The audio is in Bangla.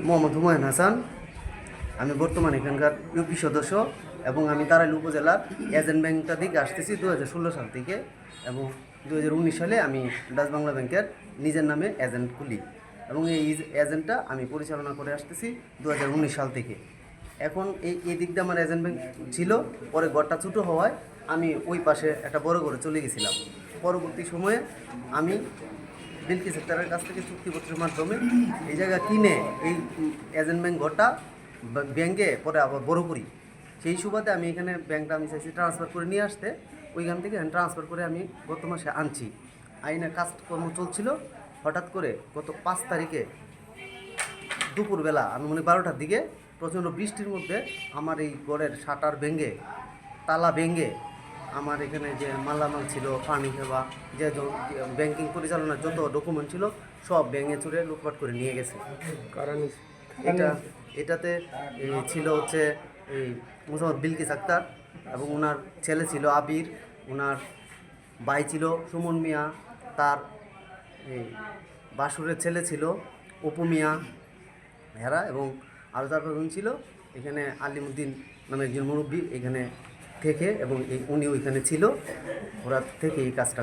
মোহাম্মদ হুমায়ুন হাসান। আমি বর্তমানে এখানকার ইউপি সদস্য এবং আমি তারাইল উপজেলার এজেন্ট ব্যাংকটা দিকে আসতেছি 2016 সাল থেকে, এবং 2019 সালে আমি ডাচ বাংলা ব্যাংকের নিজের নামে এজেন্ট খুলি এবং এই এজেন্টটা আমি পরিচালনা করে আসতেছি 2019 সাল থেকে। এখন এই দিক দিয়ে আমার এজেন্ট ব্যাংক ছিল, পরে ঘরটা ছোটো হওয়ায় আমি ওই পাশে একটা বড় ঘরে চলে গেছিলাম। পরবর্তী সময়ে আমি বিলকিস সেক্টরের কাছ থেকে চুক্তিপত্রের মাধ্যমে এই জায়গা কিনে এই এজেন্ট ব্যাংক ঘরটা ব্যাংকে পরে আবার বড় করি। সেই সুবাদে আমি এখানে ব্যাংকটা আমি চাইছি ট্রান্সফার করে নিয়ে আসতে, ওইখান থেকে ট্রান্সফার করে আমি গত মাসে আনছি। আইনের কাজকর্ম চলছিল, হঠাৎ করে গত 5 তারিখে দুপুরবেলা আনুমানিক 12টার দিকে প্রচণ্ড বৃষ্টির মধ্যে আমার এই ঘরের শাটার ভেঙে, তালা ভেঙে, আমার এখানে যে মালামাল ছিল, পানি সেবা, যে ব্যাংকিং পরিচালনার যত ডকুমেন্ট ছিল সব ভেঙে চুরে লুটপাট করে নিয়ে গেছে। কারণ এটাতে ছিল হচ্ছে এই মোহাম্মদ বিলকিস আক্তার এবং ওনার ছেলে ছিল আবির, ওনার ভাই ছিল সুমন মিয়া, তার এই বাসুরের ছেলে ছিল অপু মিয়া হেরা, এবং আরও 4-5 জন ছিল। এখানে আলিমুদ্দিন নামে একজন মুরব্বী এখানে থেকে, এবং উনি ওইখানে ছিল, ওরা থেকে এই কাজটা